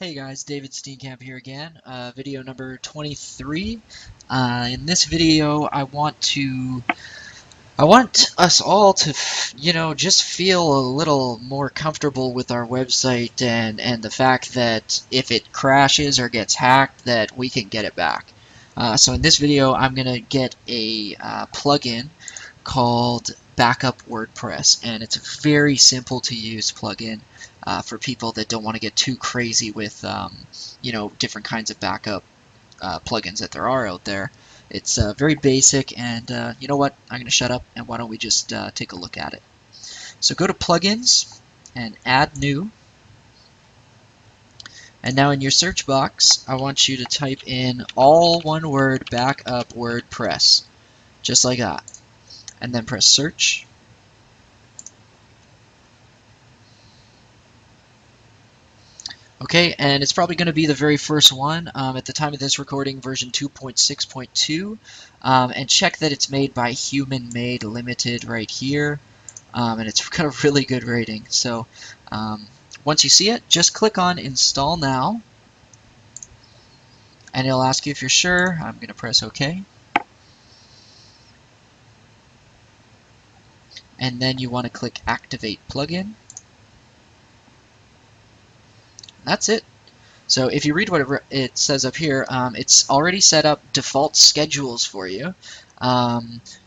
Hey guys, David Steenkamp here again, video number 23. In this video, I want us all to, just feel a little more comfortable with our website and the fact that if it crashes or gets hacked, that we can get it back. So in this video, I'm gonna get a plugin called BackUpWordPress, and it's a very simple to use plugin. For people that don't want to get too crazy with, different kinds of backup plugins that there are out there. It's very basic, and you know what? I'm going to shut up, and why don't we just take a look at it. So go to Plugins and Add New. And now in your search box, I want you to type in all one word BackUpWordPress, just like that. And then press Search. Okay, and it's probably going to be the very first one. At the time of this recording, version 2.6.2. And check that it's made by Human Made Limited right here. And it's got a really good rating. So once you see it, just click on Install Now. And it'll ask you if you're sure. I'm going to press OK. And then you want to click Activate Plugin. That's it. So if you read what it says up here, it's already set up default schedules for you.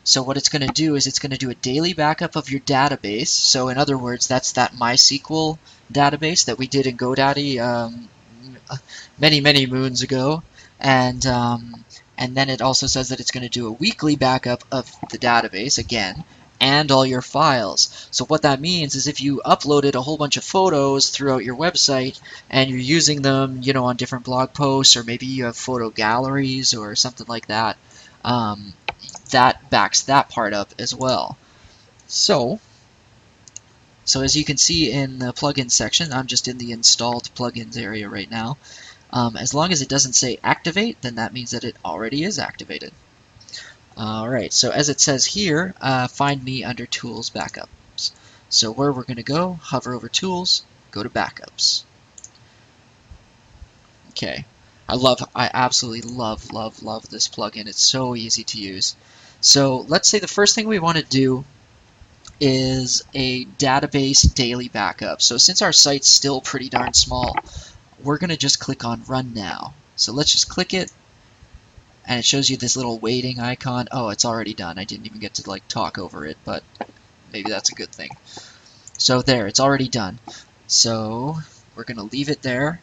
So what it's going to do is it's going to do a daily backup of your database. So in other words, that's that MySQL database that we did in GoDaddy many moons ago. And then it also says that it's going to do a weekly backup of the database again, and all your files. So what that means is if you uploaded a whole bunch of photos throughout your website and you're using them, on different blog posts, or maybe you have photo galleries or something like that, that backs that part up as well. So as you can see in the plugins section, I'm just in the installed plugins area right now. As long as it doesn't say activate, then that means that it already is activated. Alright, so as it says here, find me under Tools Backups. So where we're going to go, hover over Tools, go to Backups. Okay, I absolutely love this plugin. It's so easy to use. So let's say the first thing we want to do is a database daily backup. So since our site's still pretty darn small, we're going to just click on Run Now. So let's just click it. And it shows you this little waiting icon. Oh, it's already done. I didn't even get to talk over it, but maybe that's a good thing. So there, it's already done. So we're going to leave it there.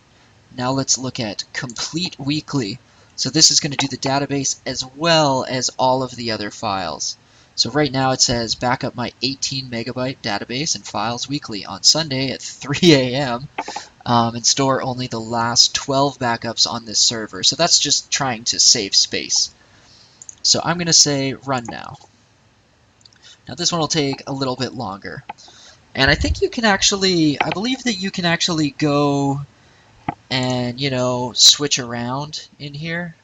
Now let's look at Complete Weekly. So this is going to do the database as well as all of the other files. So right now it says backup my 18 megabyte database and files weekly on Sunday at 3 a.m. And store only the last 12 backups on this server. So that's just trying to save space. So I'm going to say Run Now. Now this one will take a little bit longer. And I think you can actually, I believe that you can actually go and, switch around in here.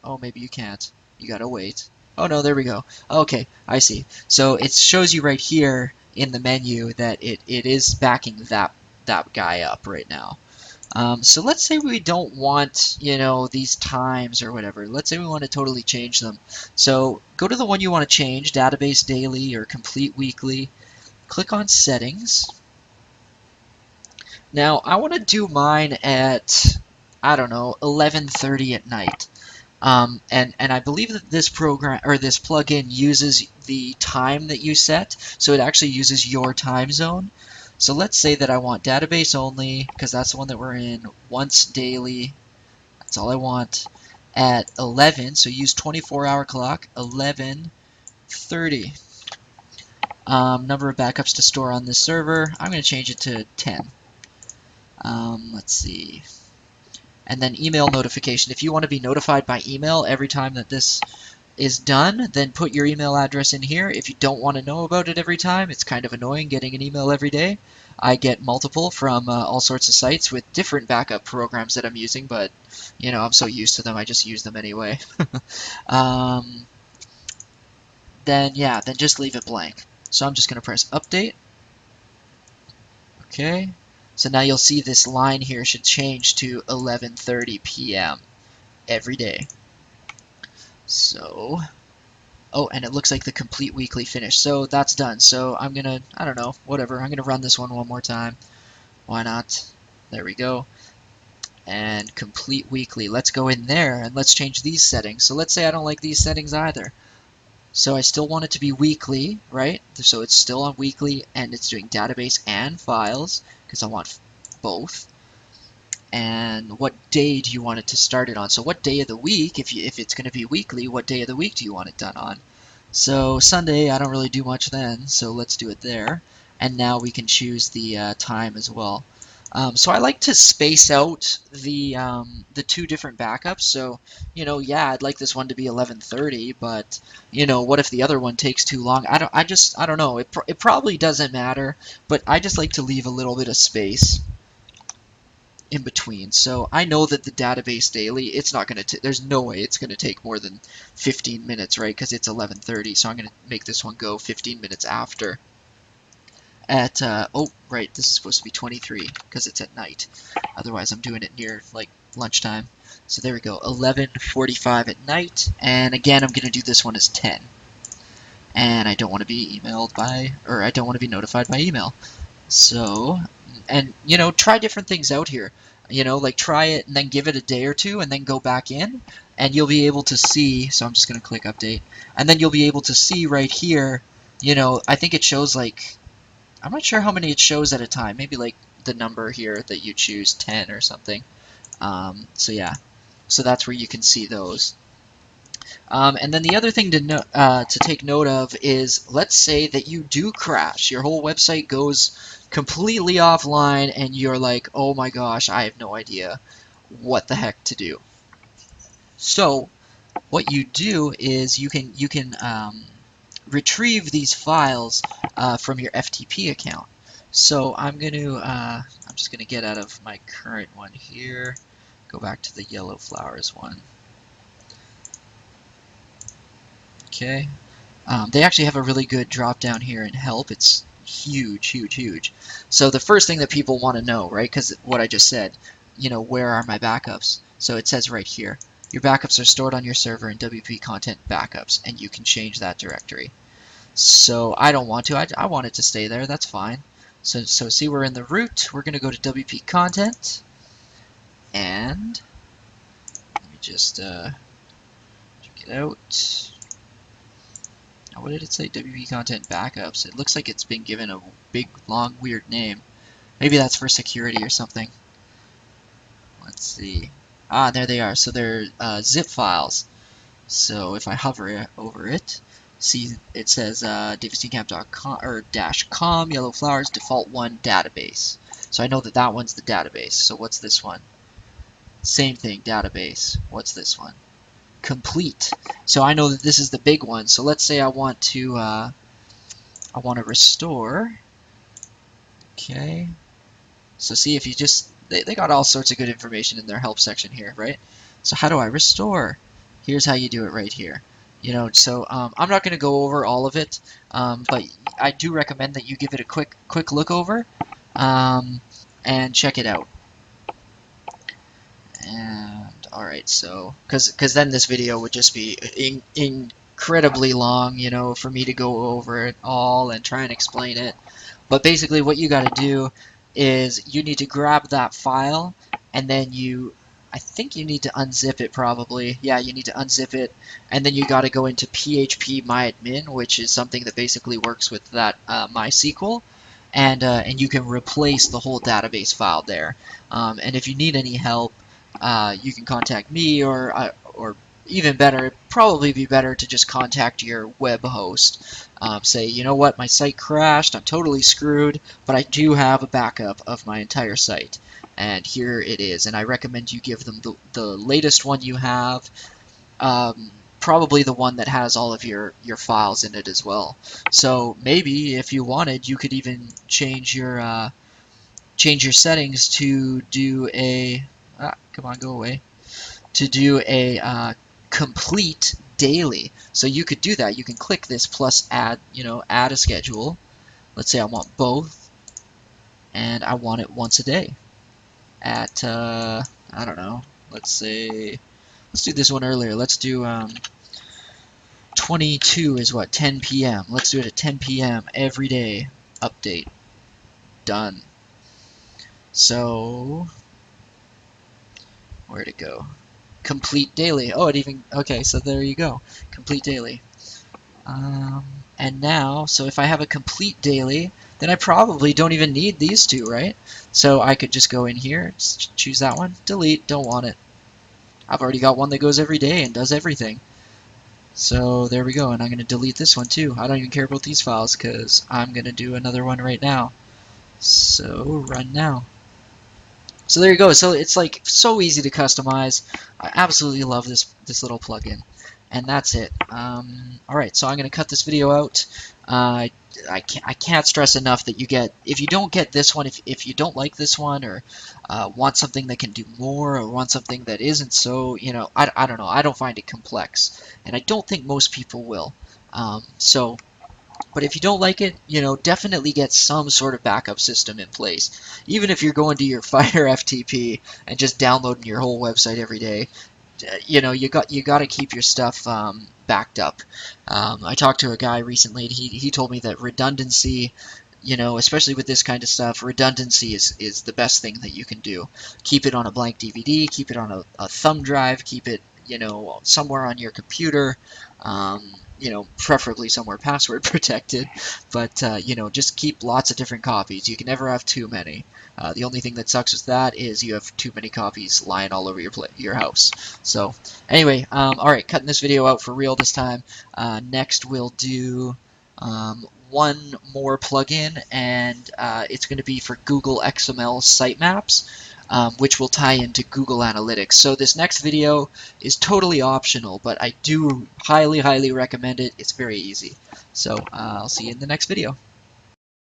Oh, maybe you can't. You gotta wait. Oh no, there we go. Okay, I see. So it shows you right here in the menu that it is backing that guy up right now. So let's say we don't want, these times or whatever. Let's say we want to totally change them. So go to the one you want to change, Database Daily or Complete Weekly. Click on Settings. Now I want to do mine at, I don't know, 11:30 at night. And I believe that this program or this plugin uses the time that you set, so it actually uses your time zone. So let's say that I want database only, because that's the one that we're in, once daily. That's all I want. At 11, so use 24-hour clock, 11:30. Number of backups to store on this server, I'm going to change it to 10. Let's see. And then email notification. If you want to be notified by email every time that this is done, then put your email address in here. If you don't want to know about it every time, it's kind of annoying getting an email every day. I get multiple from all sorts of sites with different backup programs that I'm using, but I'm so used to them, I just use them anyway. Then just leave it blank. So I'm just going to press update. Okay. So now you'll see this line here should change to 11:30 p.m. every day. So, oh, and it looks like the complete weekly finished. So that's done. So I'm gonna, I don't know, whatever. I'm gonna run this one more time. Why not? There we go. And complete weekly. Let's go in there and let's change these settings. So let's say I don't like these settings either. So I still want it to be weekly, right? So it's still on weekly and it's doing database and files because I want both. And what day do you want it to start it on? So what day of the week, if it's going to be weekly, what day of the week do you want it done on? So Sunday, I don't really do much then, so let's do it there. And now we can choose the time as well. So I like to space out the two different backups. So, you know, yeah, I'd like this one to be 11:30, but you know, what if the other one takes too long? I don't know. It probably doesn't matter, but I just like to leave a little bit of space in between. So I know that the database daily, it's not going to, there's no way it's going to take more than 15 minutes, right? Because it's 11:30, so I'm going to make this one go 15 minutes after. At, oh, right, this is supposed to be 23 because it's at night. Otherwise, I'm doing it near, like, lunchtime. So there we go, 11:45 at night. And again, I'm going to do this one as 10. And I don't want to be emailed by, or I don't want to be notified by email. So, and, you know, try different things out here. You know, like try it and then give it a day or two and then go back in. And you'll be able to see, so I'm just going to click update. And then you'll be able to see right here, you know, I think it shows like, I'm not sure how many it shows at a time. Maybe like the number here that you choose, 10 or something. So yeah, so that's where you can see those. And then the other thing to take note of is, let's say that you do crash. Your whole website goes completely offline and you're like, oh my gosh, I have no idea what the heck to do. So what you do is you can retrieve these files from your FTP account. So I'm just gonna get out of my current one here, go back to the yellow flowers one. Okay, they actually have a really good drop down here in help. It's huge, huge, huge. So the first thing that people want to know, right, because what I just said, you know, where are my backups? So it says right here, your backups are stored on your server in WP Content Backups, and you can change that directory. So I don't want to. I want it to stay there. That's fine. So see, we're in the root. We're going to go to WP Content, and let me just check it out. Now, what did it say? WP Content Backups. It looks like it's been given a big, long, weird name. Maybe that's for security or something. Let's see. Ah, there they are. So they're zip files. So if I hover over it, see it says davidsteenkamp.com or -com yellow flowers default one database. So I know that that one's the database. So what's this one? Same thing, database. What's this one? Complete. So I know that this is the big one. So let's say I want to restore. Okay. So see, if you just they got all sorts of good information in their help section here, right? So how do I restore? Here's how you do it right here. You know, so I'm not going to go over all of it, but I do recommend that you give it a quick look over and check it out. And all right, so because then this video would just be incredibly long, you know, for me to go over it all and try and explain it. But basically, what you got to do is you need to grab that file, and then I think you need to unzip it probably. Yeah, you need to unzip it, and then you got to go into PHP MyAdmin, which is something that basically works with that MySQL, and you can replace the whole database file there. And if you need any help, you can contact me, or even better, it'd probably be better to just contact your web host. Say, you know what, my site crashed, I'm totally screwed, but I do have a backup of my entire site. And here it is, and I recommend you give them the latest one you have, probably the one that has all of your files in it as well. So maybe if you wanted, you could even change your settings to do a come on, go away, to do a complete daily. So you could do that. You can click this plus add, add a schedule. Let's say I want both. and I want it once a day at, I don't know, let's do this one earlier. Let's do 22 is what, 10 p.m. Let's do it at 10 p.m. every day. Update. Done. So, where'd it go? Complete daily. Oh, it even, okay, so there you go. Complete daily. And now, so if I have a complete daily, then I probably don't even need these two, right? So I could just go in here, choose that one, delete, don't want it. I've already got one that goes every day and does everything. So there we go, and I'm going to delete this one too. I don't even care about these files because I'm going to do another one right now. So run now. So there you go. So it's like so easy to customize. I absolutely love this little plugin. And that's it. Alright, so I'm going to cut this video out. I can't stress enough that if you don't get this one, if you don't like this one, or want something that can do more, or want something that isn't so, I don't know, I don't find it complex. And I don't think most people will. But if you don't like it, definitely get some sort of backup system in place. Even if you're going to your Fire FTP and just downloading your whole website every day, you got to keep your stuff backed up. I talked to a guy recently, and he told me that redundancy, especially with this kind of stuff, redundancy is the best thing that you can do. Keep it on a blank DVD, keep it on a thumb drive, keep it somewhere on your computer. Preferably somewhere password protected, but just keep lots of different copies. You can never have too many. The only thing that sucks with that is you have too many copies lying all over your house. So anyway, alright, cutting this video out for real this time. Next we'll do one more plugin, and it's going to be for Google XML sitemaps. Which will tie into Google Analytics. So this next video is totally optional, but I do highly, highly recommend it. It's very easy. So I'll see you in the next video.